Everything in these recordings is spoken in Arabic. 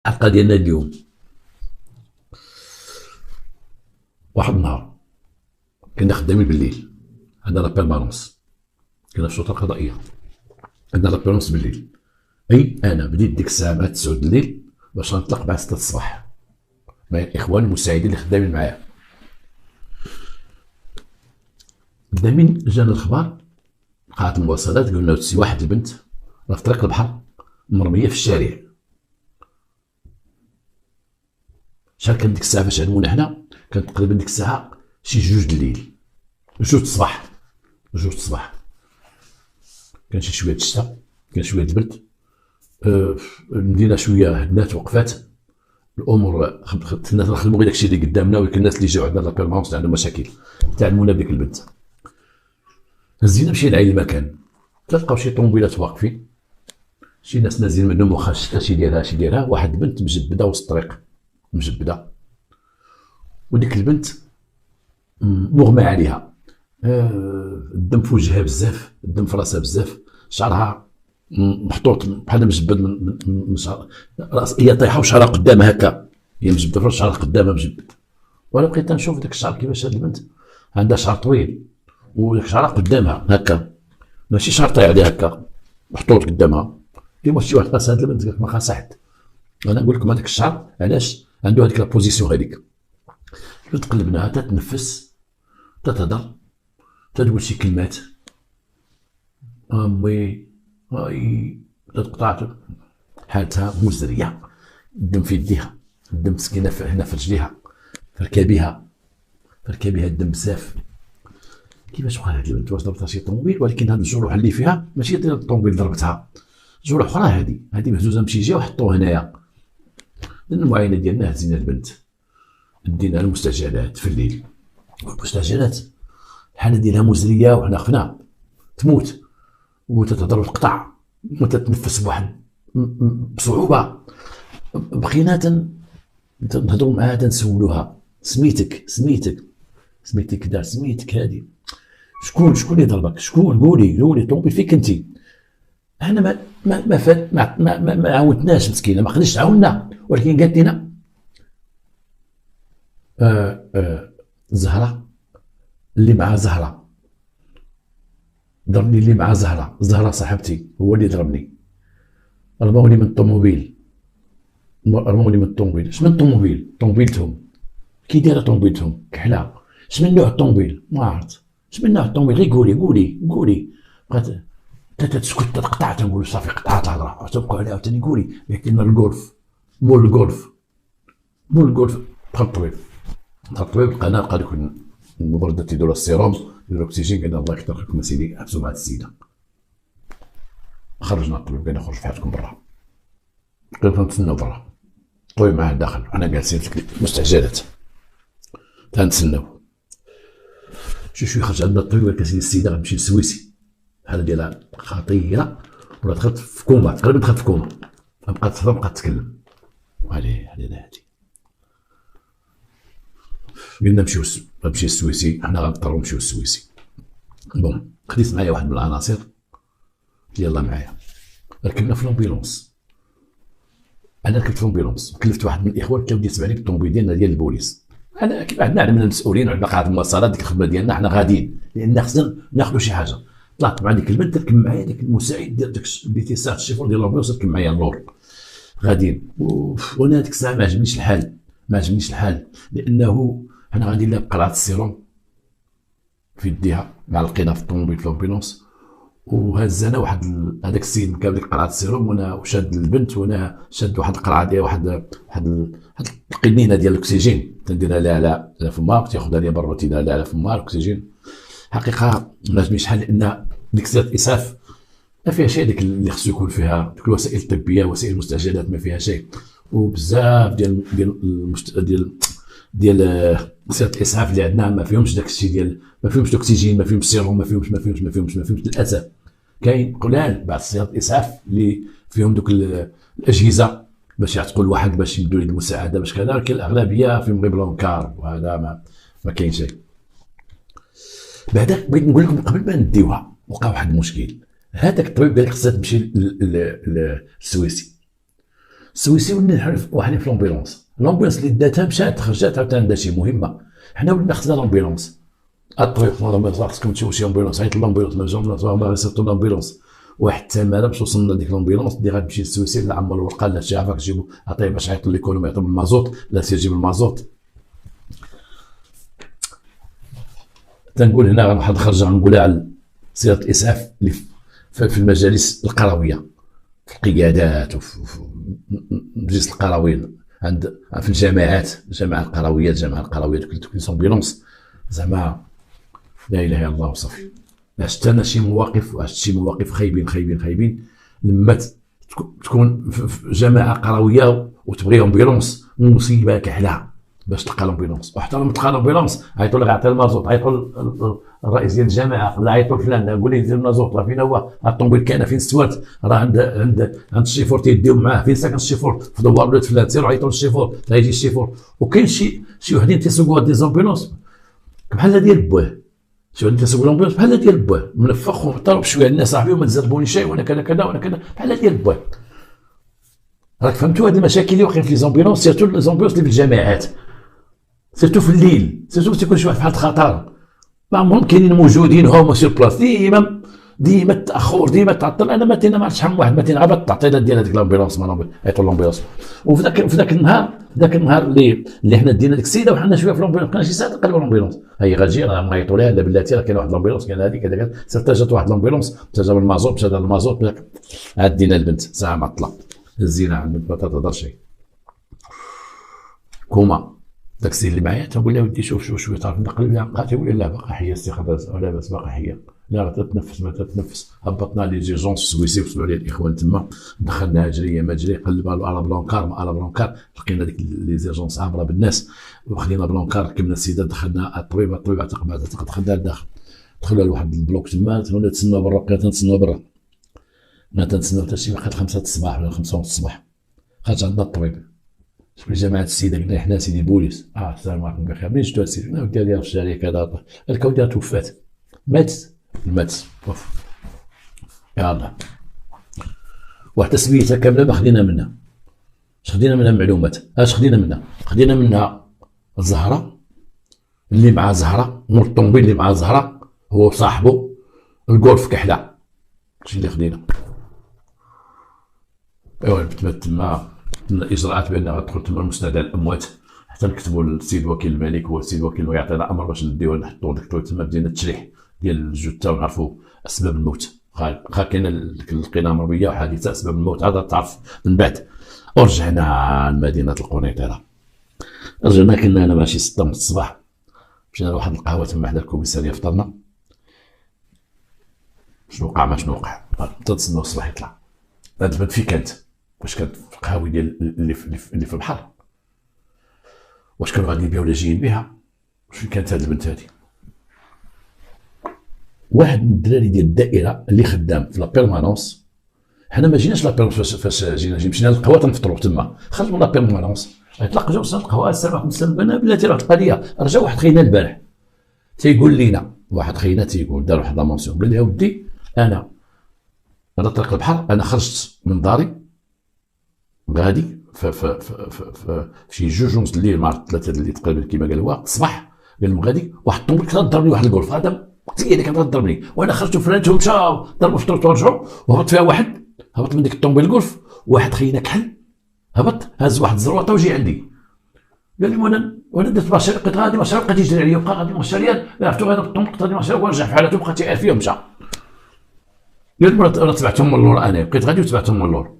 الحلقه ديالنا اليوم. واحد النهار كنا خدامين بالليل، عندنا لا بيرمانونس، كنا في الشرطه القضائيه، عندنا لا بيرمانونس بالليل. اي انا بديت ديك الساعه مع 9 الليل باش نطلق بعد 6 الصباح مع الاخوان المساعدين اللي خدامين معايا. خدامين جانا الخبر، قاعة المواصلات، قالوا لنا سي واحد البنت راه في طريق البحر مرميه في الشارع. شحال كان ديك الساعه فاش علمونا حنا؟ كانت تقريبا ديك الساعه شي 2 الليل، 2 الصباح، 2 الصباح. كان شي شويه الشتا، كان شويه البرد، المدينه شويه هدنات وقفات الامور. الناس نخدموا غير داكشي اللي قدامنا، ولكن الناس اللي جاو عندنا لا بيرمونس عندهم مشاكل. تعلمونا بديك البنت، هزينا مشينا لعين المكان، تلقاو شي طوموبيلات واقفين، شي ناس نازلين منهم، واخا الشتا شي ديالها واحد البنت مجبده وسط الطريق، مجبده، وديك البنت مغمى عليها، الدم في وجهها بزاف، الدم في راسها بزاف، شعرها محطوط بحال مجبد من شعر راس، هي طايحه وشعرها قدامها هكا، هي مجبده في شعرها قدامها مجبد. وانا بقيت نشوف داك الشعر كيفاش هاد البنت عندها شعر طويل وداك شعرها قدامها هكا، ماشي شعر طايح عليها هكا محطوط قدامها. كيما شي واحد قاس هاد البنت قالت ما خاصحت. انا نقول لكم هذاك الشعر علاش عنده هذيك لابوزيسيون هذيك. تقلبناها تتنفس، تتهضر، تقول شي كلمات، امي اي، تقطع حالتها مزريه، الدم في يديها، الدم مسكينه هنا في رجليها، في ركابيها الدم بزاف. كيفاش بقى هاد البنت؟ واش ضربتها شي طوموبيل؟ ولكن هاد الجروح اللي فيها ماشي ديال الطوموبيل ضربتها، جروح اخرى. هادي مهزوزه من شي جهه وحطوها هنايا. لان المعاينه ديالنا هزينا البنت، دينا المستعجلات في الليل، والمستعجلات الحاله ديالها مزريه وحنا خفنا تموت وتتهضر وتقطع وتتنفس بواحد بصعوبه. بقينا نهضروا معاها تنسولوها سميتك دار سميتك هادي، شكون اللي ضربك؟ شكون؟ قولي طوموبيل فيك انت. احنا ما فات ما عاودناش، مسكينه ما قدرتش تعاوننا، ولكن قالت لنا زهره اللي مع زهره ضربني، اللي مع زهره صاحبتي هو اللي ضربني، رموني من الطوموبيل. شمن الطوموبيل؟ طوموبيلتهم. كي دايره طوموبيلتهم؟ كحله. شمن نوع الطوموبيل؟ ما عرفت شمن نوع الطوموبيل، غير قولي. بقات تتسكت، تقطع، تنقول صافي قطعت الهضره، تبقى عليها عاوتاني قولي. قالت لنا الكولف، مول الكولف دخل الطبيب لقى دوك المبردات يديروا السيروم، يديروا الاكسجين. قالنا الله يكثر خيركم اسيدي، حبسوا مع السيده. خرجنا الطبيب، قالنا خرجوا في حياتكم برا. قلنا نتسناو برا، الطبيب معاه داخل، حنا جالسين في المستعجلات تنتسناو. شوي خرج عندنا الطبيب، قال لك اسيدي السيده غتمشي للسويسي، الحاله ديالها خطيره، ولا دخلت في كوما، تقريبا دخلت في كوما، بقات تهضر بقات تتكلم. هادي قلنا نمشيو للسويسي، حنا غنضطروا نمشيو للسويسي. بون، خديت معايا واحد من العناصر، يلا معايا، ركبنا في لومبيلونس. انا ركبت في لومبيلونس، وكلفت واحد من الاخوان كان يتبع لي بالطوموبيل ديالنا ديال البوليس. انا كيف عندنا من المسؤولين وعندنا قاعه المواصلات، ديك الخدمه ديالنا حنا غاديين، لان خصنا ناخذوا شي حاجه. طلعت مع ديك البنت، تركب معايا ديك المساعد ديال داك البيتيسات الشيفون ديال لومبيلونس، تركب معايا اللور غاديين. وانا ديك الساعه ما عجبنيش الحال، لانه حنا غاديين لها بقرعه السيروم في يديها، معلقينها في الطوموبيل في لومبيلونس، وهزنا واحد هذاك السيد كان ديك قرعه السيروم، وانا شاد البنت، وانا شاد واحد القرعه ديال واحد القنينه ديال الاكسجين، تنديرها لها على فمها، تاخذها ليا برا تيديرها لها على فمها الاكسجين. حقيقه ما عجبنيش الحال، لان ديك سيره الاسعاف ما فيها شيء، ديك اللي خصو يكون فيها ديك الوسائل الطبيه، وسائل المستعجلات ما فيها شيء، وبزاف ديال سيره الاسعاف اللي عندنا ما فيهمش داك الشيء ديال، ما فيهمش الاكسجين، ما فيهمش السيروم، ما فيهمش للاسف. كاين قلال بعض سيارات الاسعاف اللي فيهم دوك الاجهزه باش يعتقوا الواحد باش يمدوا ليه المساعده باش كذا، ولكن الاغلبيه فيهم غير بلونكار، وهذا ما كاين شيء. بعدا بغيت نقول لكم قبل ما نديوها وقع واحد المشكل. هذاك الطبيب قال لك خصها تمشي للسويسي. السويسي ولينا واحد في لومبيلونس اللي داتها مشات خرجت عاوتاني عندها شي مهمه، حنا ولينا خدنا لومبيلونس الطريق لومبيلونس خصكم تمشيو شي لومبيلونس عيط لومبيلونس ما جاوبناش ما صيفطوا لومبيلونس واحد التماره باش وصلنا لديك لومبيلونس اللي غتمشي للسويسي لا عمر الورقه لا شي عافاك تجيبو عطيه باش يعيطوا ليكونومي يعطيو المازوت لا سير جيب المازوت. تنقول هنا واحد الخرجه غنقولها على سيره الاسعاف اللي في المجالس القرويه في القيادات وفي مجلس القرويين عند في الجامعات الجامعه القرويه دوك لومبيلونس زعما لا اله الا الله وصافي. عشت انا شي مواقف خايبين لما تكون في جماعه قرويه وتبغي امبيلونس مصيبه كحله باش تلقى لومبيلونس، وحتى لما تلقى لومبيلونس عيطوا لك عطيه المازوت، عيطوا الرئيس ديال الجماعه ولا عيطوا لفلان قول لي دير المازوت راه فين هو الطوموبيل كاينه فين استوات راه عند الشيفور تيديو معاه فين ساكن الشيفور في دوار ولاد فلان سيروا عيطوا للشيفور غيجي الشيفور. وكاين شي وحدين تيسوقوا دي زومبيلونس بحال ديال بواه، شي وحدين تيسوقوا لومبيلونس بحال ديال بواه منفخ ومضرب شويه الناس صاحبي وما تزربوني شي وانا كذا وانا كذا بحال ديال بواه. راك فهمتوا هاد المشاكل اللي واقعين في لي زومبيلونس سيرتو لي زومبيلونس اللي في الجامعات سيرتو في الليل سيرتو تيكون شي واحد بحال الخطر ما عمرهم كاينين موجودين هما سير بلاص ديما التاخر ديما التعطل. انا ما عرفتش شحال من واحد ما غير التعطيلات ديال هذيك لامبيلونس عيطوا لامبيلونس. وفي ذاك النهار اللي حنا دينا ديك السيده وحنا شويه في لامبيلونس كان شي ساعه نقلبوا لامبيلونس هي غتجي راه نعيطوا لها لا بلاتي راه كاين واحد لامبيلونس كاين هذيك كذا سير جات واحد لامبيلونس جاب المازوت عاد دينا البنت ساعه معطله هزينا عند البنت ما تهضر شي كوما. داك السيد اللي معايا تنقول له ودي شوف شويه تعرف نقلب لها بقات يقول لي لا باقا حيه استخدام ولا بس باقا حيه لا راه تتنفس ما تتنفس. هبطنا لي زيرجونس السويسي وصلوا عليه الاخوان تما دخلناها جريه ما جري قلبها على بلونكار لقينا ديك لي زيرجونس عامره بالناس وخلينا بلونكار ركبنا السيده دخلنا الطبيب عتق دخلنا لداخل دخلنا لواحد البلوك تما تنسناو برا بقينا تنسناو برا ما تنسناو حتى شي وقت 5 الصباح ولا 5 ونص الصباح خرج عندنا الطبيب شوف جماعه السيده قلنا حنا سيدي بوليس السلام عليكم بخير منين شفتوا السيد قلنا ودي ديال الشارع كذا قالك ودي توفات مات يلاه واحد سميتها كامله ما خدينا منها اش خدينا منها معلومات اش خدينا منها الزهره اللي مع زهره نور الطوموبيل اللي مع زهره هو صاحبه الكولف كحله هادشي اللي خدينا. ايوا تما الاجراءات بان غتدخل تما المستند على الاموات حتى نكتبوا للسيد وكيل الملك هو السيد وكيل الملك يعطينا امر باش نديو نحطوا ديك تما بدينا التشريح ديال الجثه ونعرفوا اسباب الموت. واخا كاينه لقينا مرميه وحادثه اسباب الموت عاد تعرف من بعد. ورجعنا لمدينه القنيطره رجعنا كنا انا ماشي 6 من الصباح مشينا لواحد القهوه تما حدا الكوميساريه فطرنا شنو وقع ما شنو وقع تنتسناو الصباح يطلع. هاد البنت فين كانت واش كانت في القهاوي ديال اللي في البحر واش كانوا غاديين بها ولا جايين بها فين كانت هاد البنت هادي. واحد من الدراري ديال الدائره اللي خدام في لا بيرمانونس حنا ما جيناش لا بيرمانونس فاش مشينا للقهوه تنفطروا تما خرجوا من لا بيرمانونس يطلق جوج القهوه السلام عليكم مسلم بلاتي راه القضيه رجع واحد خينا البارح تيقول لينا واحد خينا تيقول دار واحد لامونسيون قال لي ودي انا على طريق البحر انا خرجت من داري غادي في شي 2 ونص الليل مع 3 الليل تقريبا كيما قال هو الصباح قال لهم غادي واحد الطوموبيل كان ضربني واحد الكولف هذا اللي كان ضربني وانا خرجت فرانت ومشاو ضربوا فطرت ورجعوا وهبط فيها واحد هبط من ديك الطوموبيل الكولف واحد خينا كحل هبط هز واحد الزروطه وجي عندي قال لي وانا درت مارشال لقيت غادي مارشال بقى تيجري عليا بقى غادي مارشال عرفتو غادي الطوموبيل غادي مارشال ورجع في حالته بقى تيعرف فيه ومشى. قال لي راه تبعتهم من اللور انا بقيت غادي وتبعتهم من اللور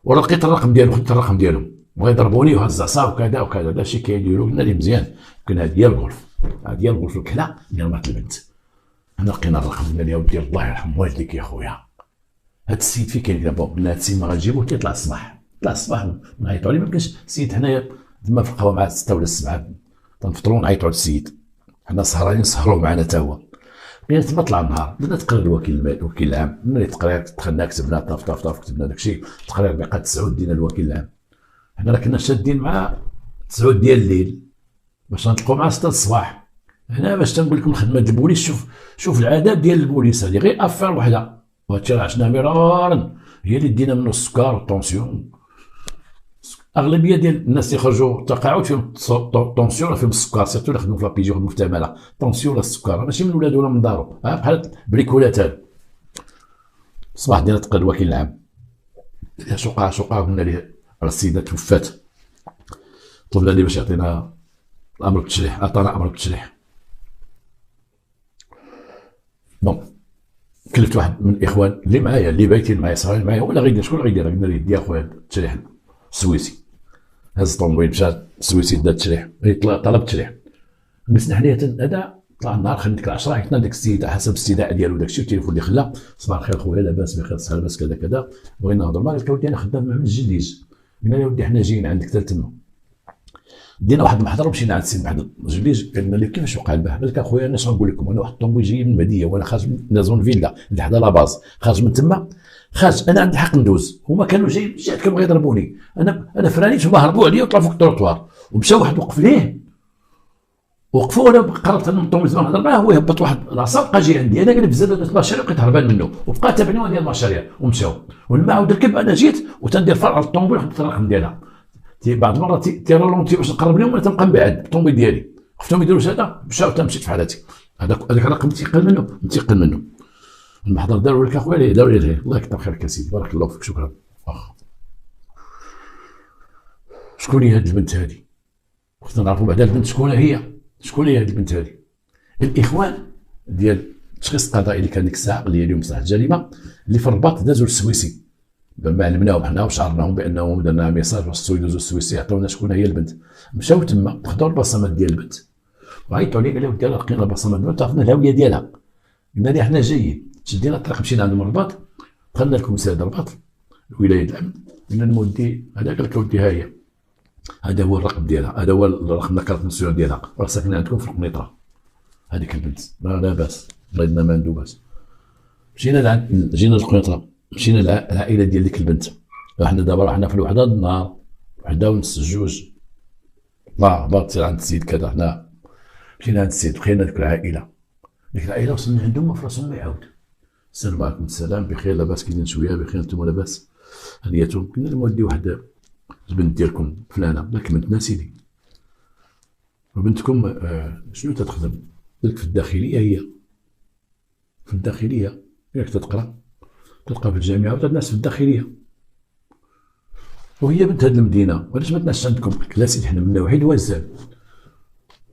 وراه لقيت الرقم ديالهم خدت الرقم ديالهم بغا يضربوني وهز عصا وكذا وكذا داكشي كيديروا قلنا ليه مزيان يمكن هاد ديال الغرف هاد ديال الغرف الكلا اللي رمات البنت. حنا لقينا الرقم قلنا ليه ودي الله يرحم والديك يا خويا هاد السيد فين كاين دابا قلنا هاد السيد ما غنجيبوه تيطلع الصباح نعيطوا عليه ما كاينش السيد حنايا تما في القهوه مع 6 ولا 7 تنفطروا نعيطوا على السيد حنا سهرانين سهروا معنا تا هو. بقينا تما طلع النهار بدنا تقرير الوكيل العام ملي التقرير دخلنا كتبنا طاف كتبنا داكشي التقرير بقى 9 دينا الوكيل العام. حنا راه كنا شادين مع 9 ديال الليل باش نطلقوا مع 6 الصباح. هنا باش تنقول لكم خدمه البوليس شوف العذاب ديال البوليس هذه غير افير وحده وهادشي راه عشنا مرارا هي اللي دينا منه السكر والطونسيون اغلبيه ديال الناس اللي خرجوا تقاعد فيهم طونسيون، فيهم السكر، سيرتو اللي خدموا في لابيجي وخدموا في التماله، طونسيون ولا السكر، ماشي من ولادو ولا من دارو، بحال بريكولات هاد الصباح ديالنا تقلوا كاين العام شقعه قلنا ليه راه السيده توفات، طلبنا ليه باش يعطينا الامر بالتشريح، عطانا امر بالتشريح. بون كلفت واحد من الاخوان اللي معايا اللي بايتين معايا صغارين معايا، ولا غيدير شكون غيدير، قلنا ليه دي اخويا التشريح السويسي، هز الطوموبيل مشى السويسي دا التشريح، طلب التشريح، جلسنا حنايا هذا طلع النهار خلينا ديك العشره عيطنا داك السيد على حسب الاستدعاء ديالو داكشي، التليفون اللي خلاه صباح الخير خويا لاباس بخير صحه لاباس كذا كذا بغينا نهضر معاك، قلت له ودي انا خدام مع الجليج، قلنا له ودي حنا جايين عندك حتى تما، دينا واحد المحضر ومشينا عند السيد واحد الجليج، قلنا له كيفاش وقع البارح، قال لك اخويا انا شنو نقول لكم، انا واحد الطوموبيل جاي من المديه وانا خارج من زون فيلا اللي حدا لاباز، خارج من تما خارج انا عندي حق ندوز، هما كانوا جايين جات كانوا يضربوني، انا فرانيت هما هربوا عليا وطلعوا فوق التروطوار ومشى واحد وقف ليه، وقفوا وانا قررت ان نطوز نهضر معاه، هو يهبط واحد العصا بقى جاي عندي، انا قال بزاف د المشاريع بقيت هربان منه، وبقى تابعني وانا ديال المشاريع ومشاو، ولما عاود ركب انا جيت وتندير فرع على الطوموبيل وحدت الرقم ديالها، بعض المرات تيرولونتي باش نقرب لهم وانا تنبقى مبعد بالطوموبيل ديالي، خفتهم يديروا هذا مشاو حتى مشيت في حالتي، هذاك الرقم متيقن منه، المحضر داروا لك اخويا داروا ليه، الله يكثر خيرك يا سيدي بارك الله فيك شكرا. شكون هي هذه البنت هذه؟ خصنا نعرفوا بعدا البنت شكون هي هذه البنت هذه؟ الاخوان ديال التشخيص القضائي اللي كان ديك الساعه اللي هي اليوم مصلحه الجريمه اللي في الرباط دازوا للسويسي، لما علمناهم حنا وشعرناهم بانهم درنا ميساج وخصو يدوزوا للسويسي يعطيونا شكون هي البنت، مشاو تما خداو البصمات ديال البنت وعيطوا لي قال لهم ديالها لقينا البصمات ديالها عرفنا الهويه ديالها، قلنا ليه حنا جايين، شدينا الطريق مشينا عند الرباط، دخلنا لكوميسارية الرباط ولايه الامن، قلنا لمودي هذا، قال لك ودي ها هي، هذا هو الرقم ديالها، هذا هو الرقم كارت ناسيونال ديالها، راه ساكنه عندكم في القنيطره هذيك البنت، لا باس بغينا ما عنده باس. جينا للقنيطره، مشينا للعائله ديال ديك البنت، حنا دابا حنا في الوحده النهار وحده ونص جوج، باغي عند السيد كذا، حنا مشينا عند السيد لقينا ديك العائله، وصلنا عندهم ما فراسهم ما يعاود، السلام عليكم السلام بخير لاباس كاينين شويه بخير انتم لاباس هنيتهم، قلنا لهم ودي واحد البنت ديالكم فلانه، لكن بنتنا سيدي وبنتكم شنو تتخدم؟ قلت لك في الداخليه، هي في الداخليه ياك تتقرا في الجامعه وتدرس في الداخليه، وهي بنت هذه المدينه، وعلاش ما تناش عندكم؟ قلت لا سيدي حنا منا وحيد وزال،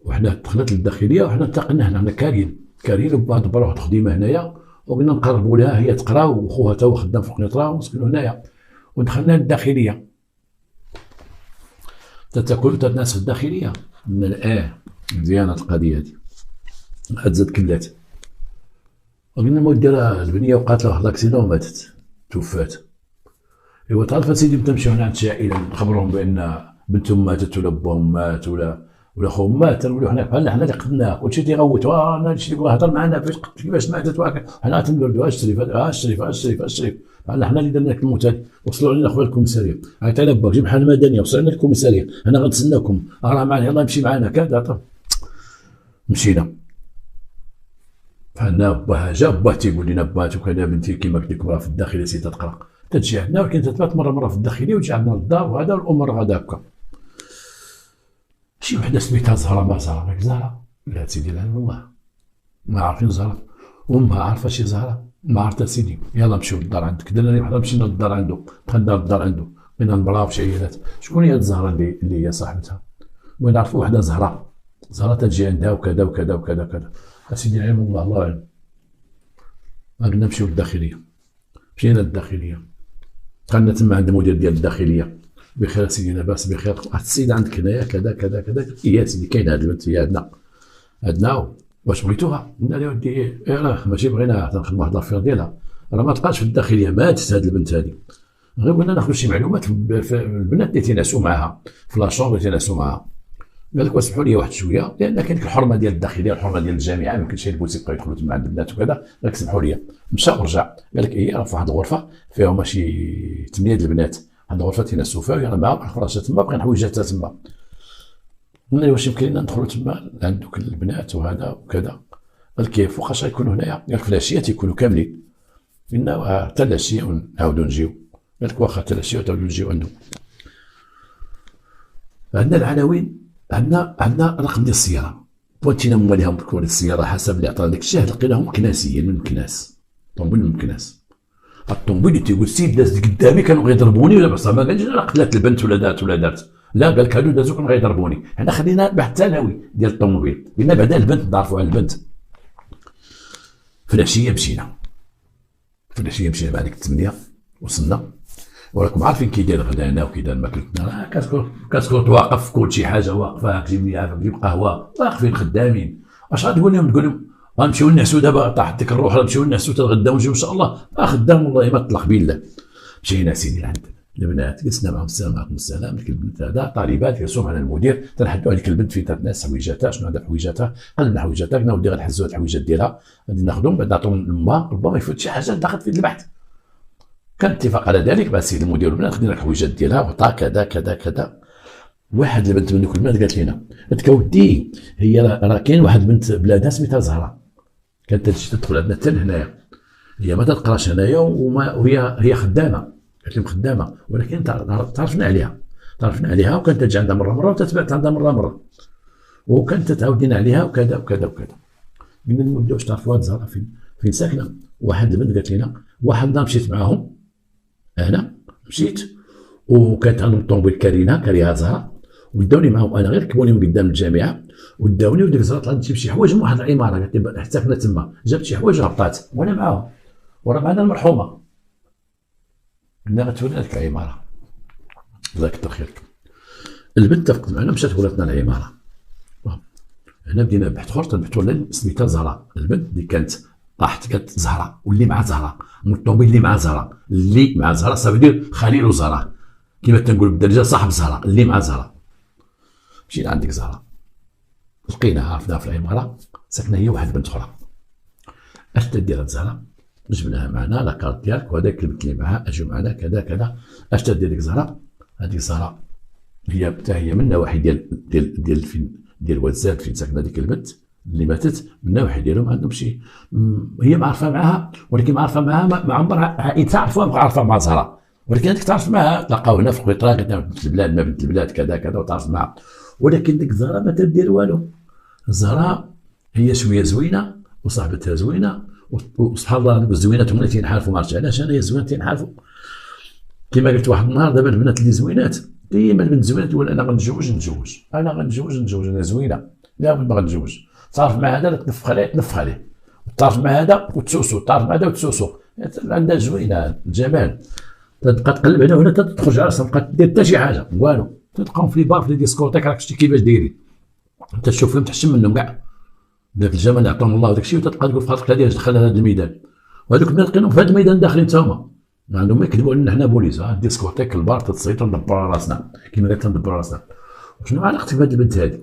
وحنا دخلت للداخليه وحنا انتقلنا هنا كاريين وبعض برا واحد الخديمه هنايا، وقلنا نقربوا لها هي تقرا وخوها تا هو خدام في القنيطره ونسكنوا هنايا، ودخلنا للداخليه تتاكل تتناس في الداخليه من مزيانه القضيه هذه، عاد زاد كلات، وقلنا مودي راه البنيه وقعت لها واحد لاكسيدون وماتت توفات، ايوا تعرف سيدي تمشيو هنا عند العائله نخبرهم بان بنتهم ماتت ولا باهم مات ولا خوهم مات، نقولوا حنا بحال حنا اللي قتلناه، كلشي تيغوتوا انا هادشي اللي هضر معنا فاش كيفاش ماتت، حنا تنبردوا الشريف بحال حنا اللي درنا لك الموت هذا، وصلوا علينا خويا الكوميساريه، عيط على باك جيب بحال المدنيه، وصلنا للكوميساريه انا غنتسناكم راه معنا يلاه يمشي معنا كذا، مشينا فعندنا باها جا باه تيقول لنا بات وكذا بنتي كيما قلت لكم راه في الداخليه سي تتقرا، تجي عندنا ولكن تتبات مره في الداخليه وتجي عندنا للدار، وهذا الامور غادا هكا. شي وحده سميتها زهره، ما زهره ياك زهره؟ لا سيدي لا والله ما عارفين زهره، امها عارفه شي زهره؟ ما عرفتها سيدي، يلا نمشيو للدار عندك، درنا وحده مشينا للدار عنده، دخلنا للدار عنده بغينا نبراو بشي عيالات، شكون هي الزهره اللي هي صاحبتها؟ بغينا نعرفوا وحده زهره تجي عندها وكذا وكذا وكذا كذا، اسيدي علم الله اعلم. قلنا نمشيو للداخليه، مشينا للداخليه دخلنا تما عند المدير ديال الداخليه، بخير سيدي لاباس بخير، واحد السيده عندك هنايا كذا كذا كذا، يا سيدي كاينه هاد البنت هي عندنا واش بغيتوها؟ قلنا له ودي راه ماشي بغيناها تنخدموا واحد لافير ديالها، راه ما تبقاش في الداخليه، ماتت هاد البنت هادي، غير بغينا ناخذ شي معلومات البنات اللي تينعسوا معاها في لاشومبر اللي تينعسوا معاها. قال لك واسمحوا لي واحد شويه لان كاين الحرمه ديال الداخليه والحرمه ديال الجامعه، ما يمكنش البوتي يبقاو يدخلوا تما عند البنات وكذا، قال لك سمحوا لي، مشى ورجع قال لك راه في واحد الغرفه فيها ماشي 8 البنات، واحد الغرفه تينعسوا فيها ويلا معاهم الفراشات تما، بغينا حويجات تما، قلنا له واش يمكن لنا ندخلوا تما عند دوك البنات وهذا وكذا؟ قال كيف وخاش غيكونوا هنايا؟ قال لك في العشيه تيكونوا كاملين، قلنا حتى العشيه ونعاودوا نجيو، قال لك واخا حتى العشيه وتعاودوا نجيو عنده. عندنا العناوين، عندنا رقم ديال السياره، بغيتينا مواليهم بكون السياره حسب اللي عطانا داك الشهر لقيناهم كناسيين من مكناس، طوموبيل من مكناس. الطوموبيل اللي تيقول السيد داز قدامي كانوا غيضربوني ولا بصح ما قالش لا قتلت البنت ولا دارت، لا قال لك هادو دازو كانوا غيضربوني. حنا خلينا البحث الثانوي ديال الطوموبيل، قلنا بعدا البنت نعرفوا على البنت. في العشيه مشينا مع ديك الثمانيه وصلنا، وراكم عارفين كي داير غدانا وكي داير ماكلتنا، كتكون واقف كل شي حاجه واقفه، جيب لي جيب قهوه، واقفين خدامين. اش غتقول لهم غنمشيو نعسو دابا، طاحت ديك الروح نمشيو نعسو تتغداو ونجيو ان شاء الله. خدام والله ما طلق بالله. مشينا سيدي لعند البنات، جلسنا معهم، السلام عليكم السلام. ديك البنت هذا طالبات يرسم على المدير، تنحدوا عليك البنت فين تناس حويجاتها، شنو عندها حويجاتها، قلبنا حويجاتها، قلنا ودي غنحزوا هاد الحويجات ديالها غادي ناخذهم بعد نعطيهم لما ربما يفوت شي حاجه داخل في البحث. كان اتفاق على ذلك مع السيد المدير والبنات، خدينا الحويجات ديالها وعطاها كذا كذا كذا. واحد البنت من دوك البنات قالت لنا، قالت ودي هي راه كاين واحد البنت بلادها سميتها زهره، كانت تجي تدخل عندنا حتى لهنايا، هي ما تقراش هنايا وهي خدامه، قالت لهم خدامه، ولكن تعرفنا عليها وكانت تجي عندها مره وتتبعت عندها مره وكانت تعاود لنا عليها وكذا وكذا وكذا. قلنا لهم واش تعرفوا هاد زهره فين ساكنه؟ واحد البنت قالت لنا، واحد النهار مشيت معاهم، انا مشيت وكانت عندهم طوموبيل كاريها زهره، وداوني معاهم انا، غير ركبوني من قدام الجامعه وداوني، وديك الزهره طلعت تجيب شي حوايج من واحد العماره، قالت لي حتى كنا تما، جابت شي حوايج هبطات وانا معاهم، وراه معنا المرحومه. قلنا غتولي لك العماره، الله يكثر خيرك. البنت اتفقت معنا مشات ولاتنا العماره. هنا بدينا بحث اخر، تنبحثوا على سميتها زهره، البنت اللي كانت طاحت قالت زهره، واللي مع زهره، من الطوموبيل اللي مع زهره صافي دير خليل وزهره، كما تنقول بالدرجه صاحب زهره اللي مع زهره. مشينا عند ديك زهره لقيناها، عرفناها في العماره، ساكنه هي واحد البنت اخرى. اش تدير هاد زهره؟ جبناها معنا لاكارت ديالك وهذاك البنت اللي معاها اجوا معنا كذا كذا. اش تدير ديك زهره؟ هذيك زهره هي من النواحي ديال وزاد فين ساكنه ديك البنت اللي ماتت، من النواحي ديالهم عندهم شي، هي معرفه معاها، ولكن معرفه معاها ما عمرها عائلتها عرفها مع زهره، ولكن هذيك تعرف معاها، تلقاو هنا في القطار، قالت بنت البلاد ما بنت البلاد كذا كذا وتعرف معاها، ولكن ديك زهره ما تدير والو. الزهره هي شويه زوينه وصاحبتها زوينه، وسبحان الله الزوينات هما اللي تينحالفوا، ما عرفتش علاش انا، هي الزوينات تينحالفوا. كما قلت واحد النهار، دابا البنات اللي زوينات ديما البنت زوينه تقول انا غنتزوج، انا زوينه، لا ما غنتزوج، تعرف مع هذا تنفخ عليه، تعرف مع هذا وتسوسو، تعرف مع هذا وتسوسو، عندها زوينه الجمال، تبقى تقلب هنا وهنا تخرج على راسها، تبقى دير حتى شي حاجه والو، تلقاهم في لي بار في لي ديسكوتيك، راك شتي كيفاش دايرين، انت تشوف فيهم تحشم منهم كاع، ذاك الجمال اللي عطاهم الله وداك الشيء، وتبقى تقول في خاطرك هذه دخلنا هذا الميدان، وهذوك الناس لقيناهم في هذا الميدان داخلين تا هما، عندهم ما يكذبوا علينا حنا بوليس، الديسكوتيك البار تتصيد تندبروا راسنا، كيما قلت تندبروا راسنا. شنو علاقتك بهذه البنت هذه؟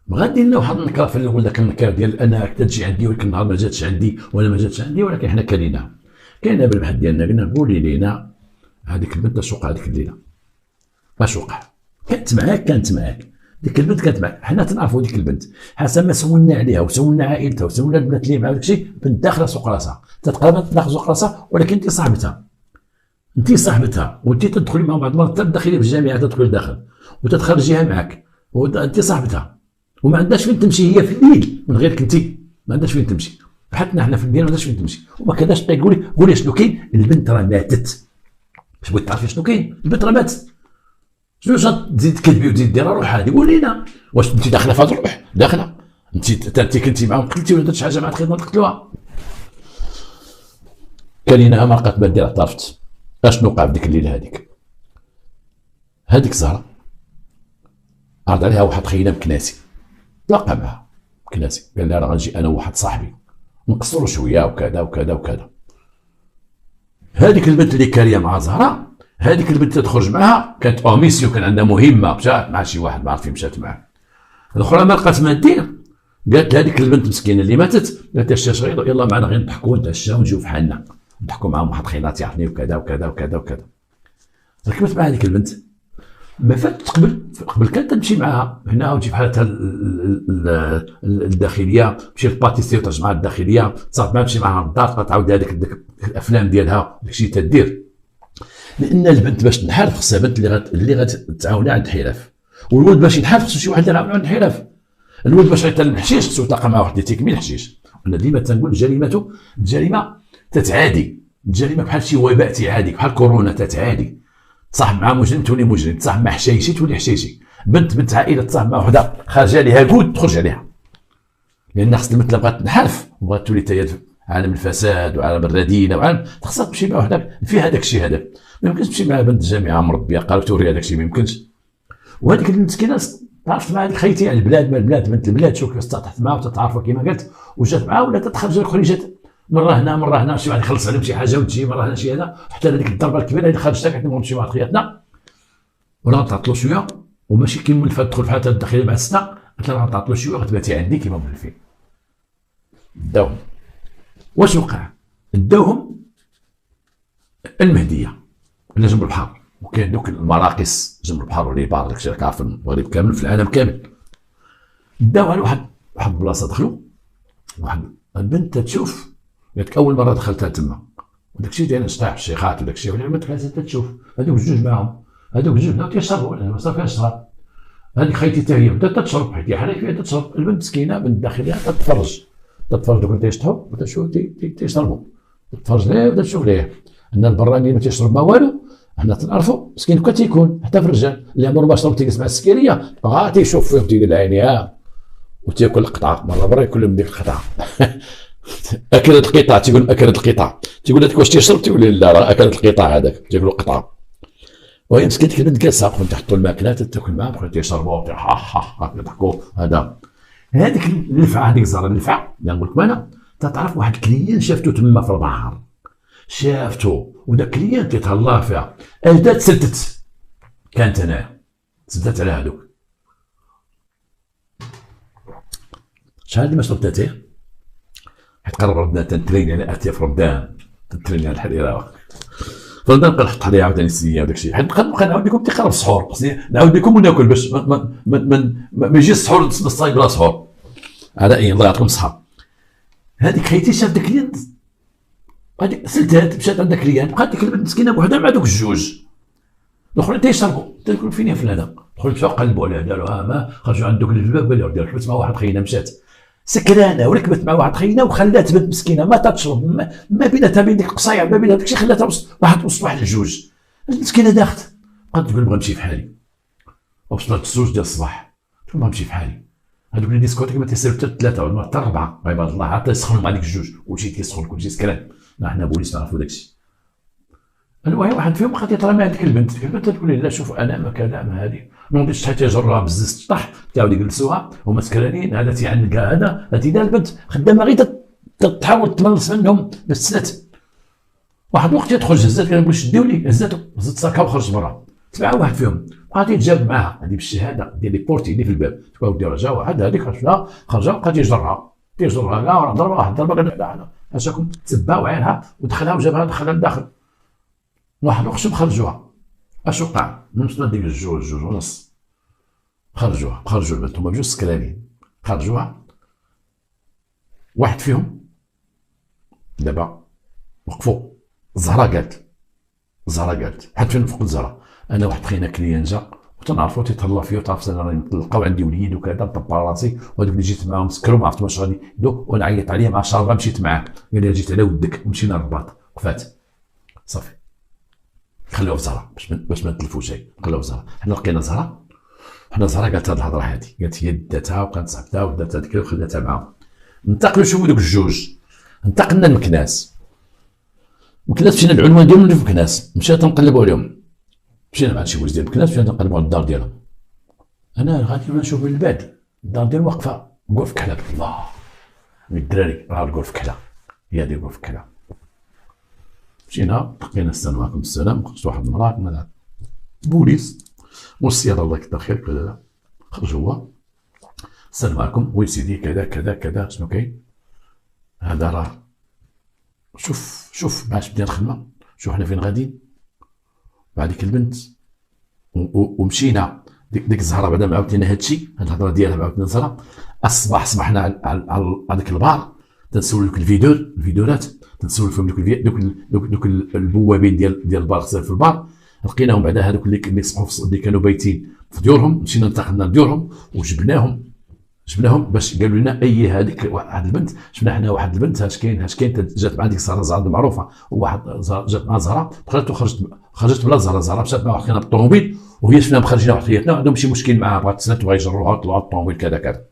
ما غادي لنا واحد النكره في الاول، ذاك النكره ديال انها تجي عندي ولكن النهار ما جاتش عندي وانا ما جاتش عندي، ولكن حنا كاينه بالبحث ديالنا، قلنا قولي لينا هذيك البنت اش وقع هذيك الليله، اش وقع؟ كانت معاك ديك البنت كانت معاك، حنا تنعرفوا ديك البنت حسب ما سولنا عليها وسولنا عائلتها وسولنا البنات اللي معاها داكشي، بنت داخله سوق راسها، تتقرب تناقض سوق راسها، ولكن انت صاحبتها وانت تدخلي معهم بعض المرات، تدخلي في الجامعه تدخلي داخل وتتخرجيها معك، وانت صاحبتها وما عندهاش فين تمشي، هي في الليل من غيرك انت ما عندهاش فين تمشي، بحالنا حنا في الليل ما عندهاش فين تمشي، وما كذاش قولي شنو كاين، البنت راه ماتت. واش بغيت تعرفي شنو كاين؟ البنت راه ماتت، شنو تزيد تكذبي وتزيد دير روح هذه؟ قولي لنا واش انت داخله في هذا الروح؟ داخله انت كنتي معاهم قتلتي ولا درتي حاجه مع الخدمه تقتلوها؟ كليناها ما لقات ما دير، اعترفت اشنو وقع في ديك الليله هذيك زهره عرض عليها واحد خينا مكناسي، تلاقى معها مكناسي، قال لها راه غنجي انا وواحد صاحبي نقصروا شويه وكذا وكذا وكذا. هذيك البنت اللي كاريه مع زهره، هذيك البنت تخرج معها كانت ميسيون، كان عندها مهمه، مشات مع شي واحد ما عرف فين مشات معاه. الاخرى ما لقات ما دير، قالت هذيك البنت مسكينه اللي ماتت، قالت لها شي يلا معنا غير نضحكوا ونتعشاو ونجيو في حالنا، نضحكوا معاهم واحد خينات يعرفني وكذا وكذا وكذا وكذا. ركبت مع هذيك البنت، ما فات قبل كانت تمشي معها هنا وتجي في حالتها الداخليه، مشي للباتيسي وترجع معها الداخليه، صارت ما تمشي معها للدار، تعاود هذيك الافلام ديالها داكشي تدير، لان البنت باش تنحرف خصها بنت اللي غتعاونها عند الحرف، والولد باش ينحاف خصو شي واحد يعاون على الانحراف. الولد باش يتعلم الحشيش خصو يتلاقى مع واحد اللي تيكمل الحشيش. انا ديما تنقول الجريمه تتعادي، الجريمه بحال شي وباء تعادي، بحال كورونا تتعادي. تصاحب مع مجرم تولي مجرم، تصاحب مع حشايشي تولي حشايشي، بنت عائله تصاحب مع وحده خارجه عليها كود تخرج عليها، لان خص المثل بغات تنحرف وبغات تولي تاهي عالم الفساد وعالم الرذيله وعالم، خصها تمشي مع وحده فيها هذاك الشيء هذاك. ما يمكنش تمشي مع بنت جامعه مربيه قالت توري هذاك الشيء، ما يمكنش. وهذيك المسكينه تعرفت مع هذيك خيتي على البلاد، ما البلاد بنت البلاد، شوف كيفاش تحت معها وتتعرفوا كما قلت، وجات معاه ولا تتخرج الاخرين جات مره هنا شي واحد يخلص عليهم شي حاجه وتجي مره هنا شي هذا، حتى هذيك الضربه الكبيره اللي خرجتها كانت نمر شي واحد خياتنا ولا تعطلو شويه، وماشي كي مولفه تدخل في حالة الداخليه مع السنه قلت لها تعطلو شويه غتباتي عندي كيما مولفين. داوهم واش وقع؟ داوهم المهديه اللي جنب البحر، وكاين دوك المراقص جنب البحر والابار داكشي راك عارف المغرب كامل في العالم كامل. داوها لواحد البلاصه، دخلوا واحد البنت تشوف، قالت لك اول مره دخلتها تما وداك الشيء ديال نشطح الشيخات وداك الشيء، ولما دخلت تشوف هذوك الجوج معاهم، هذوك الجوج بداو تيشربوا، ما صافي فيها الشراب. هذيك خيتي حتى هي بدات تشرب، حيتي حالك فيها تشرب، البنت مسكينه من الداخليه تتفرج دوك تيشطحوا وتشوف تيشربوا، تتفرج ليه بدات تشوف ليه ان البراني ما تيشرب ما والو. حنا تنعرفوا مسكين كون تيكون حتى في الرجال اللي عمره ما شرب تيجلس مع السكريه بقى تيشوف فيهم تيدير العينيه وتاكل القطعه، مره ياكل من ديك القطعه اكلت القطعه، تيقول اكلت القطعه، تيقول لك واش تيشرب، تيقول لا راه اكلت القطعه هذاك، تيقول قطعه. وهي مسكينه ديك البنت جالسه بقاو تحطوا الماكله تاكل معاهم بقاو تيشربوا يضحكوا. هذيك اللفعه، هذيك الزهره اللفعه اللي نقول لكم انا، تتعرف واحد الكليان شافته تما في البحر، شافته وداك الكليان تيتهلا فيها، اجداد سدت كانت هنايا سدت على هذوك. شحال اللي ما شربت اتاي حيت قرب رمضان تنتريني على اتاي في رمضان، تنتريني على الحريره في رمضان نبقى نحط عليها عاوتاني السنيه وداك الشيء، حيت نبقى نعاود لكم تيقرب السحور، خصني نعاود لكم وناكل باش ما يجيش السحور نصايب بلا سحور. على اي الله يعطيكم الصحه. هذيك خيتي شاف داك الكليان، هذيك سلتات مشات عند الكليان، بقات ديك البنت مسكينه بوحدها مع دوك الجوج الاخرين تيشربوا، تيقول فين يا فلانه، دخلوا مشاو قلبوا عليها داروا ما خرجوا عند دوك الباب قالوا ركبت مع واحد خينا مشات سكرانه وركبت مع واحد خينا وخلات بنت مسكينه ما تشرب، ما بيناتها بين ديك القصايع ما بينها داكشي خلاتها وسط واحد الجوج. المسكينه داخت بقات تقول بغا نمشي في حالي، وصلت الزوج ديال الصباح تقول بغا نمشي في حالي. هذوك لي ديسكوتيك ما تيسيروا حتى ثلاثه ولا حتى اربعه عباد الله، عاد تيسخنوا مع ديك الجوج كلشي تيسخن كلشي سكران. حنا بوليس نعرفوا داكشي. المهم واحد فيهم بقى تيطلع مع ديك البنت تقول لي لا شوف انا ما كذا ما هذه ما نقدرش شحال تيجرها بزز تطح تعاود يجلسوها هما سكرانين، هذا تيعنق هذا تيدار البنت خدامه غير تحاول تملص منهم باش تسلت. واحد الوقت تدخل هزات قال شديو لي هزاتو هزت ساكا وخرج برا، تبع واحد فيهم بقى تيتجاب معاها هذه بالشهاده ديال لي بورتي اللي في الباب، تقول ودي رجا واحد هذيك خرجها بقى تيجرها لا ضربها واحد ضربه قال لا هاشاكم تبا وعينها ودخلها وجابها دخلها لداخل. واحد الوقت خرجوها، اش وقع؟ من وصلنا ديك الجوج ونص خرجوا البنت هما بجوج سكرانين خرجوها. واحد فيهم دابا وقفوا، الزهره قالت حد فين فوق الزهره انا واحد خينا كليان جا وتنعرفو تيتهلا فيا وتعرف انا راني نلقاو عندي وليد وكذا نطبع راسي، وهذوك اللي جيت معاهم سكروا ما عرفت واش غادي يدو وانا عيطت عليه مع شاربه مشيت معاه قال لي جيت على ودك ومشينا للرباط وقفات صافي خلوها في زهره باش ما نتلفوش شيء، خلوها في زهره. حنا لقينا زهره قالت هذه الهضره هذه، قالت هي داتها وكانت صاحبتها ودات هذيك وخلاتها معاهم. انتقلوا شوفوا دوك الجوج، انتقلنا لمكناس مشينا العنوان ديالهم اللي في مكناس، مشينا تنقلبوا عليهم، مشينا مع شي ولد ديال مكناس مشينا تنقلبوا على الدار ديالهم. انا غادي نشوف من بعد الدار ديالهم واقفه غرف كحله، الله الدراري راه الغرف كحله هي هذه الغرف كحله. مشينا لقينا السلام عليكم السلام، خرجت واحد المراه بوليس والسياره الله يكثر خير كذا، خرج هو السلام عليكم وي سيدي كذا كذا كذا شنو كاين هذا راه شوف باش بدينا الخدمه شوف حنا فين غاديين مع ديك البنت ومشينا ديك الزهره بعدا ما عاودتينا هادشي هاد الهضره ديالها ما عاودتنا الزهره. الصباح صبحنا على داك البار تنسول لك الفيديورات تنسول فيهم دوك البوابين ديال البار في البار، لقيناهم بعدا هذوك اللي صبحوا اللي كانوا بايتين في ديورهم، مشينا انتقلنا لديورهم وجبناهم باش قالوا لنا اي هذيك واحد البنت، شفنا حنا واحد البنت اش كاين جات مع ديك زهره المعروفه، وواحد جات مع زهره دخلت خرجت بلا زهره مشات مع واحد كان بالطوموبيل، وهي شفنا مخرجين واحد حياتنا عندهم شي مشكل معاها، بغات تسنت وبغا يجروها طلعوا الطوموبيل كذا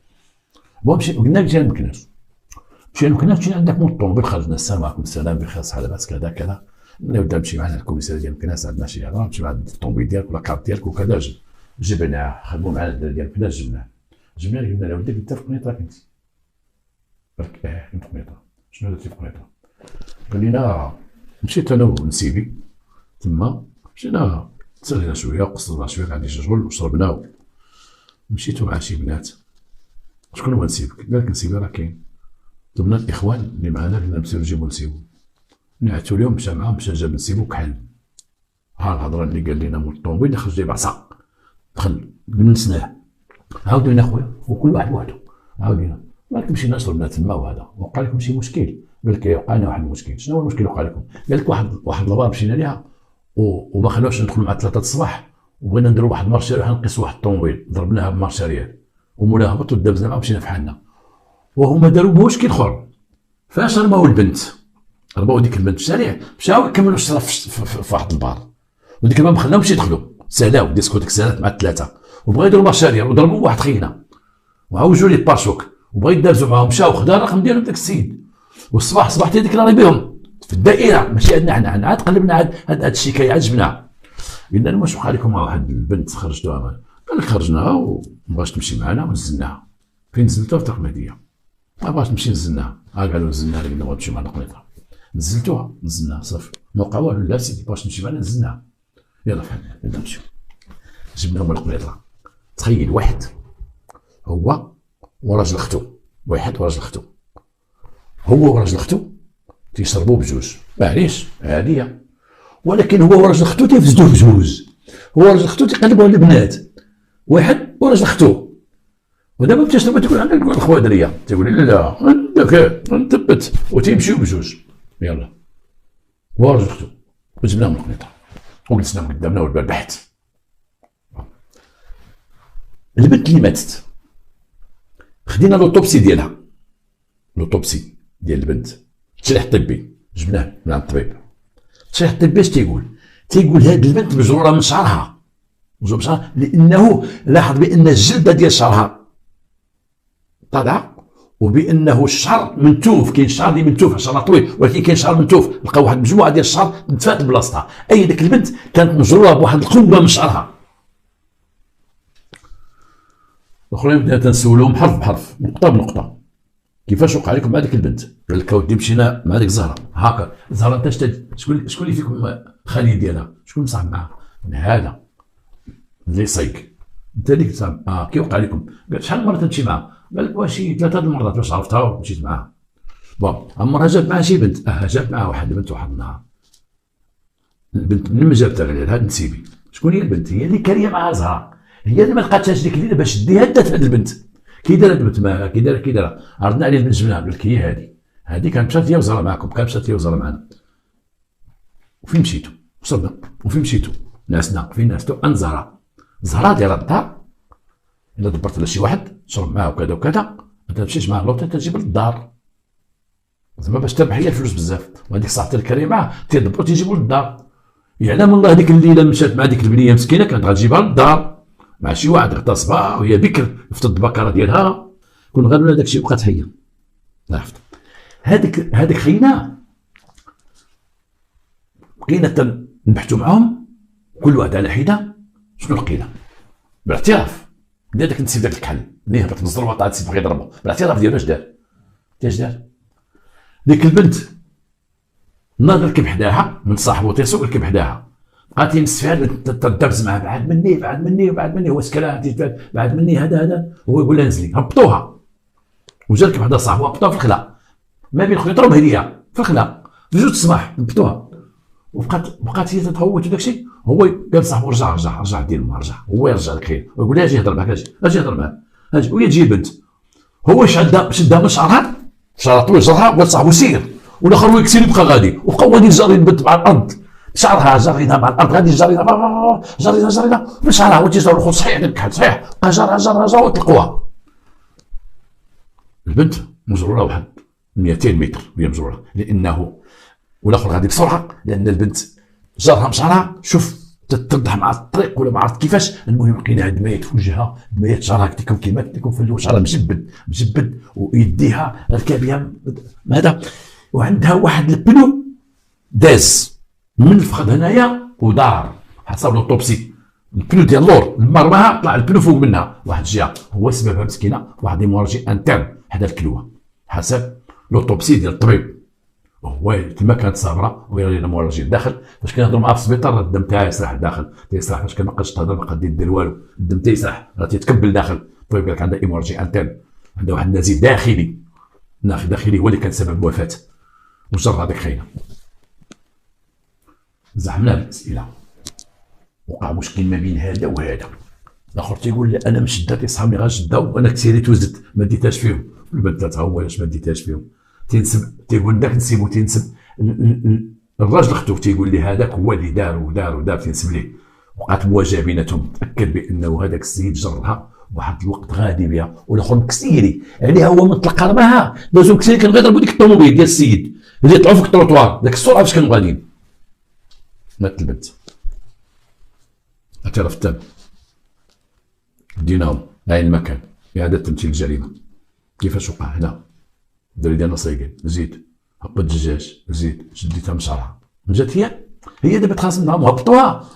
المهم قلنا مشينا مشينا عندك مول الطوموبيل، خرجنا السلام عليكم السلام بخير صحه لاباس كذا نبدا نمشي معنا الكوميساريه ديال مكناس، عندنا شي هضره نمشي مع الطوموبيل ديالك ولا كارت ديالك وكذا، جبناه خدموا معنا الدراري ديال مكناس، جبناه قلنا له ولدي انت في قنيطره كنتي؟ قال لك كنت في قنيطره. شنو درتي في قنيطره؟ قال لنا مشيت انا ونسيبي تما، مشينا تسالينا شويه وقصرنا شويه عندي شغل وشربنا، مشيتو مع شي بنات. شكون هو نسيبك؟ قال لك نسيبي راه كاين. طلبنا الاخوان اللي معنا قلنا نمشيو نجيبو نسيبو، نعتو اليوم مشى معاهم، مشى جاب نسيبو كحل. ها الهضره اللي قال لنا مول الطوموبيل خرج جايب عصا دخل جلسناه، عاودنا خويا وكل واحد بوحدو عاودنا، قال لك مشينا شربنا تما وهذا، وقع لكم شي مشكل؟ قال لك وقع لنا واحد المشكل. شنو هو المشكل وقع لكم؟ قال لك واحد البار مشينا ليها وما خلوش ندخلوا مع 3 الصباح، وبغينا نديروا واحد المارشاري وحنا نقيسوا واحد الطوموبيل، ضربناها بمارشاريات ومولاها هبط ودابزنا معاهم مشينا فحالنا، وهما داروا مشكل اخر. فاش رماو البنت، رماو ديك البنت في الشارع، مشاو يكملوا الشرا في واحد البار، وديك الباب ما خلاهمش يدخلوا، سالاو ديسكوتيك سالات مع 3 وبغا يديروا مارشاريات وضربوا واحد خينا وعوجوا لي باشوك وبغا يدابزوا معاهم، مشاو خدا الرقم ديالهم داك السيد، والصباح صباحتي ديكلاري بهم في الدائره ماشي عندنا حنا، عاد قلبنا هاد الشكايه عاد جبناها، قلنا لهم واش وقع لكم مع واحد البنت خرجتوها؟ قال لك خرجناها ومبغاش تمشي معنا ونزلناها. فين نزلتوها؟ في التقميديه. ما بغاش نمشي نزلناها، قالوا نزلناها قلنا بغا تمشي معنا قنيطره، نزلتوها نزلناها صافي ما وقع والو. لا سيدي بغاش تمشي معنا نزلناها، يلا فحالنا يلا نمشيو. جبناهم للقنيطره، تخيل واحد هو وراجل اختو، واحد وراجل اختو، هو وراجل اختو تيشربوا بجوج، معليش عاديه، ولكن هو وراجل اختو تيفزدوه بجوج، هو وراجل اختو تيقلبوا على البنات، واحد وراجل اختو. ودابا بتشرب تقول عندك الخوادريه، تقول لا عندك نثبت، وتيمشيو بجوج. يلا هو وراجل اختو وجبناهم القنيطره وجلسناهم قدامنا والباب بحث. البنت اللي ماتت خدينا لوطوبسي ديالها، لوطوبسي ديال البنت، التشريح الطبي جبناه من عند الطبيب. التشريح الطبي اش تيقول هاد البنت مجروره من شعرها، لانه لاحظ بان الجلده ديال شعرها طالعه، وبانه الشعر منتوف، كاين الشعر اللي منتوف شعرها طويل، ولكن كاين شعر منتوف، لقاو واحد المجموعه ديال الشعر نتفات بلاصتها، اي ديك البنت كانت مجروره بواحد القنبه من شعرها. الاخرين بدينا تنسولهم حرف بحرف نقطه بنقطه، كيفاش وقع لكم مع ديك البنت؟ قال لك اودي مشينا مع ديك الزهره، هاكا الزهره انت شكون اللي فيكم خالي ديالها؟ شكون مصاحب معاها؟ هذا اللي صيق انت اللي كتصاحب. كي وقع لكم؟ قال شحال من مره تمشي معاها؟ قال لك واش 3 المرات باش عرفتها ومشيت معاها. بون عمرها جابت معاها شي بنت، جابت معاها واحد البنت واحد النهار، البنت من ما جابتها غير هاد نسيبي. شكون هي البنت؟ هي اللي كاريه معاها زهره، هي اللي ما لقاتهاش ديك الليله باش ديها دات هاد البنت. كي دارت البنت ما كي دايره عرضنا عليه البنت جبناها، قال لك هي هذه كانت مشات هي وزهره معاكم، كانت مشات هي وزهره معنا. وفين مشيتوا؟ وصلنا وفين مشيتوا؟ نعسنا فين نعستوا؟ عند زهره ديال الدار، الا دبرت على شي واحد شرب معاه وكذا وكذا، ما تمشيش معاه لوطي تجيب للدار زعما باش تربح هي الفلوس بزاف، وهذيك صاحبتي الكريمه معاه تيدبروا تيجيبوا للدار. يعلم الله هذيك الليله مشات مع ديك البنيه مسكينه كانت غتجيبها للدار مع شي واحد اغتصبها وهي بكر في البكره ديالها، كون غير هذاك الشيء بقات هي عرفت. هذيك خينا بقينا نبحثوا معاهم كل واحد على حده شنو لقينا بالاعتراف ديال داك النسيب داك الكحل اللي هبط من الزروه طلع السيد بغا يضربو، بالاعتراف ديالو اش دار؟ ديك البنت ناض ركب حداها من صاحبو تيسوق ركب حداها، بقات ينس فيها تدرز معاه بعد مني هو سكران بعد مني هذا هو يقول لها نزلي، هبطوها وجا ركب حدا صاحبو هبطوها في الخلا ما بين خيطره ومهديه في الخلا في 2 الصباح هبطوها، وبقات هي تتهوت وداك الشيء. هو قال صاحبو رجع دير الماء، هو يرجع لك خير ويقول لها اجي هضر معاك اجي هضر معاك وهي تجي البنت، هو شدها من شعرها طويل جرها وقال صاحبو سير، والاخر هو يكسر يبقى غادي، وبقاو غادي الجار البنت مع الارض شعرها جرينا مع الارض غادي جرينا بشعرها هو تيجر الخوت صحيح الكحل صحيح بقى جرى وطلقوها. البنت مجروره واحد 200 متر وهي مجروره، لانه والاخر غادي بسرعه لان البنت جارها بشعرها. شوف تتضح مع الطريق ولا ما عرفت كيفاش، المهم لقينا دمايات في وجهها، دمايات شعرها كما قلت لكم في الاول شعرها مجبد ويديها ركابها هذا، وعندها واحد البنو داز من الفخذ هنايا ودار حسب لوطوبسي. البنو ديال اللور المرماها طلع البنو فوق منها واحد الجهه، هو سببها مسكينه واحد ديمورجي انترن حدا الكلوه حسب لوطوبسي ديال الطبيب. هو كما كانت صابره ويري المورجي الداخل فاش كنهضروا معاه في السبيطار الدم تاعها يسرح الداخل تيسرح، فاش كان ما بقاش تهضر ما قادين دير والو الدم تيسرح راه تيتكبل داخل. الطبيب قال لك عندها ايمورجي انترن، عندها واحد النزيف داخلي هو اللي كان سبب الوفاه وجر هذاك خينا. زعمنا بالاسئله وقع مشكل ما بين هذا وهذا. الاخر تيقول لي انا مشده تيصحابني غنشداو وانا كثيريت وزدت ما ديتهاش فيهم. البنت تا هو علاش ما ديتهاش فيهم تينسب تيقول داك نسيبو تينسب الراجل اختو تيقول لي هذاك هو اللي دار تينسب ليه. وقعت مواجهه بيناتهم، تاكد بانه هذاك السيد جرها واحد الوقت غادي بها والاخر مكسيري عليها هو مطلق رماها دازو مكسيري كانوا غيضربوا ديك الطوموبيل ديال السيد اللي طلعوا فوق التروطوار داك السرعه فاش كانوا غاديين. مات البنت اعترف التام ديناهم عين المكان اعاده تمثيل الجريمه. كيفاش وقع هنا؟ الدري ديالنا صايقين زيد هبط الدجاج زيد شديتها من شعرها جات هي دابا تخاصم معاهم هبطوها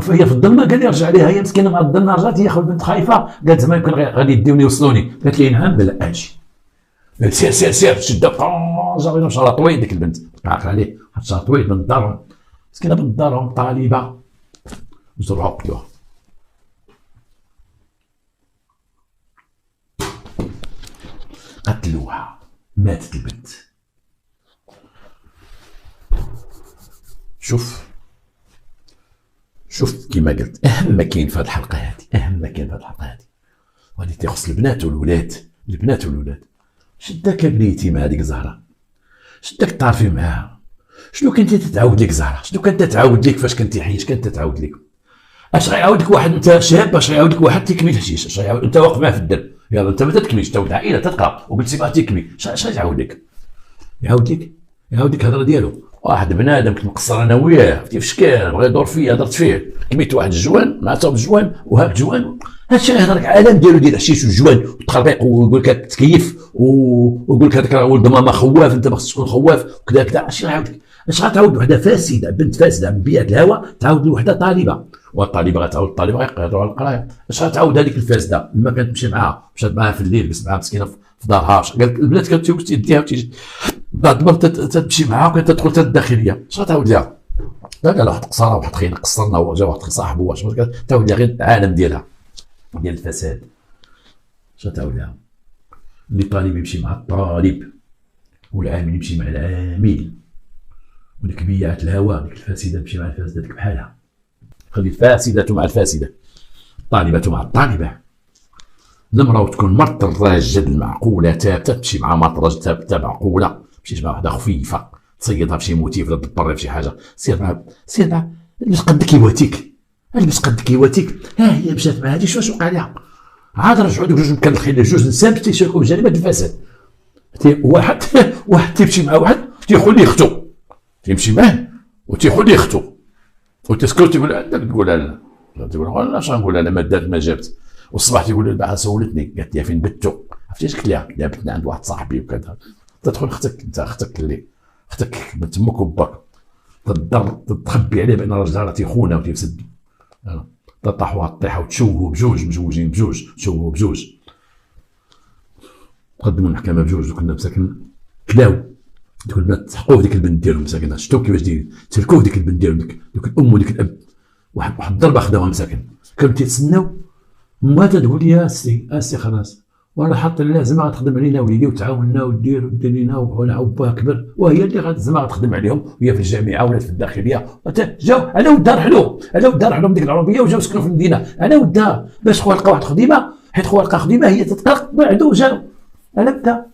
فهي في الظلمه قال لي رجع ليها هي مسكينه مع الظلمه رجعت هي البنت خايفه قالت زعما يمكن غادي يديوني يوصلوني قالت لي نعم لا اجي سير شدها جابينا شعرها طويل ديك البنت عاقل عليه واحد شعر طويل من الدار مسكينه من دارهم طالبه وزروها وقتلوها. قتلوها ماتت البنت. شوف كما قلت اهم ما كاين في هذه الحلقه هذه وهذه تيخص البنات والولاد شداك بنيتي مع هذيك زهره شداك تعرفي معاها شنو كنتي تتعاود لك زهره شنو كانت تتعاود لك فاش كنتي حي كانت تتعاود لك اش غيعاود لك واحد انت شاب اش غيعاود لك واحد تيكمي الحشيش اش غيعاود انت واقف معاه في الدرب يلا انت ما تكميش انت ولد عائله تتقرا وقلتي بغا تيكمي اش غيعاود لك يعاود لك الهضره ديالو واحد بنادم كنت مقصر انا وياه عرفتي في شكال بغا يدور فيا هضرت فيه كميت واحد الجوان نعطيو بالجوان وهاب جوان هادشي غيهضر لك عالم ديالو ديال الحشيش والجوان والتخربيق ويقول لك تكيف ويقول لك هذاك راه ولد ماما خواف انت ما خصكش تكون خواف وكذا كذا اش غيعاود لك اش غتعاود وحده فاسده بنت فاسده من بيئه الهوى تعاود لوحده طالبه والطالبه غتعاود الطالبه غيقيدوا على القرايه اش غتعاود هذيك الفاسده لما كانت تمشي معاها مشات معاها في الليل بس معاها مسكينه في دارها قالت البنات كانت تديها وتيجي بعد ما تمشي معاها وكانت تدخل حتى الداخليه اش غتعاود لها قال واحد قصاره واحد خينا قصرنا وجا واحد صاحبه واش تعاود لها غير العالم ديالها ديال الفساد اش غتعاود لها اللي طالب يمشي مع الطالب والعامل يمشي مع العامل وديك بيعة الهوى ديك الفاسده تمشي مع الفاسده ديك بحالها خلي الفاسده مع الفاسده الطالبه مع الطالبه المراه تكون مرت الراجل المعقوله ثابته تمشي مع مرت الراجل ثابته معقوله مشيت مع وحده خفيفه تصيدها في شي موتيف ولا تضطر في شي حاجه سير مع البس قدك يواتيك ها هي مشات مع هذه واش وقع لها عاد رجعوا دوك جوج مكان الخير جوج نساب تيشاركوا بجريمه الفساد واحد تيمشي مع واحد تيخلي اختو تيمشي معاه وتيخلي اختو وتسكت تقول عندك تقول لا تقول والله اش غنقول انا ما دارت ما جابت والصباح تيقول البارحه سولتني قالت لي فين بتو عرفتي اش قلت لها بتنا عند واحد صاحبي وكذا تدخل اختك اللي اختك بنت امك وباك تخبي عليه بان راجلها راه تيخونها وتيفسد تطيحوا الطيحه وتشوهوا بجوج مزوجين بجوج تشوهوا بجوج قدموا المحكمه بجوج وكنا مساكن كلاو دوك البنات تحقوا في ديك البنت ديالهم مساكن شفتوا كيفاش دايرين تسلكوا في ديك البنت ديالهم دوك الام وديك الاب واحد الضربه خداوها مساكن كانوا تيتسناو ما تقول لي اسي خلاص وانا حاط لها زعما غتخدم علينا وليدي وتعاوننا ودير لينا وحنا وبا كبر وهي اللي زعما غتخدم عليهم وهي في الجامعه ولا في الداخليه جاو انا والدار حلو ديك العربيه وجاو سكنوا في المدينه انا والدار باش خويا لقى واحد خديمه حيت خويا لقى خديمه هي تتقلق بعدو جاو انا بدا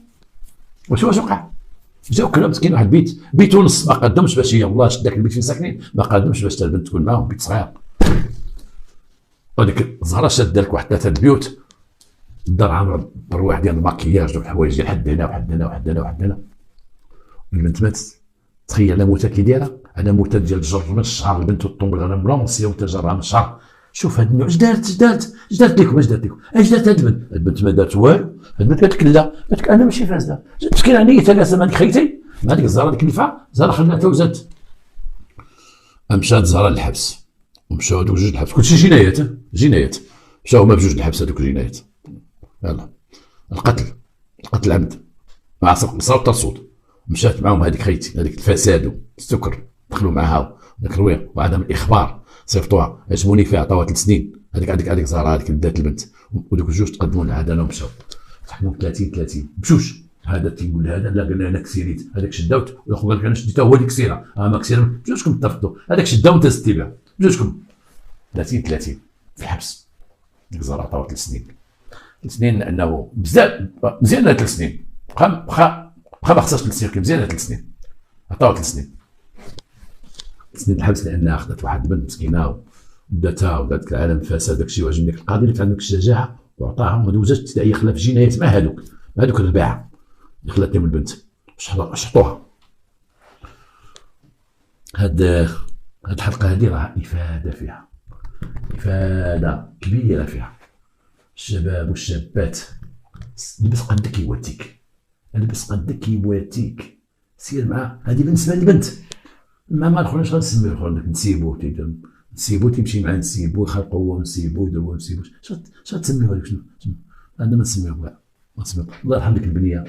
واش وقع جاو كنا مسكين واحد بيت ونص، ما قدمش باش هي والله شد داك البيت فين ساكنين، ما قدمش باش البنت تكون معاهم، بيت صغير. وديك الزهره شاده لك واحد 3 البيوت، الدار عامره برواح ديال الماكياج والحوايج ديال حد هنا وحد هنا وحد هنا وحد هنا. البنت ماتت. تخيل انا موتة كي دايره، انا موتة ديال الجر من الشعر، البنت والطنبل انا ملونسيه وتجرها من الشعر. شوف هاد النوع اش دارت لكم، اش دارت هاد البنت ما دارت والو. البنت قالت لك لا، قالت لك انا ماشي فاسده، مسكينه عييت انا زعما خيتي مع ديك الزهره ديك النفعه، زهره خلاتها وزادت. مشات زهره للحبس، ومشاو هذوك جوج الحبس، كلشي جنايات، مشاو هما بجوج الحبس هذوك الجنايات. يلا القتل عمد مع سبق بصر والترصود. مشات معاهم هذيك خيتي، هذيك الفساد والسكر، دخلوا معاها ذاك الرويق وعدم الاخبار، صيفطوها عجبوني فيها، عطاوها 3 سنين. هذيك زهره هذيك دات البنت، ودوك الجوج تقدموا للعداله ومشاو تحكموا 30 بجوج. هذا تيقول لهذا لا، قال انا كسيريت، هذاك شداوت، والاخر قال لك انا شديتها هو اللي كسيره، ما كسيره، بجوجكم اتفقتوا، هذاك شداو وانت زدتي بها، بجوجكم 30 في الحبس. ديك الزهره عطاوها 3 سنين. 3 سنين لانه بزاف مزيان 3 سنين، واخا ما خصهاش 3 سنين، مزيان 3 سنين، عطاوها 3 سنين. 3 سنين الحبس لانها اخذت واحد البنت مسكينه وداتها ودات العالم فساد. داكشي وعجبني القاضي اللي كان عندك الشجاعه وعطاها، وما دوزاتش حتى هي خلا في جنايات مع هذوك الرباعه اللي خلات لهم البنت. شحطوها. هاد الحلقه هذه راه افاده فيها، افاده كبيره فيها. الشباب والشابات، لبس قدك يواتيك، سير معاه. هذه بالنسبه للبنت. ما الاخرين غنسميو الاخرين، نسيبو تيمشي مع نسيبو، يخلقوا هو نسيبو، يديروا هو نسيبو. شنو تسميوها؟ شنو هذا؟ ما نسميوه، الله يرحم ديك البنيه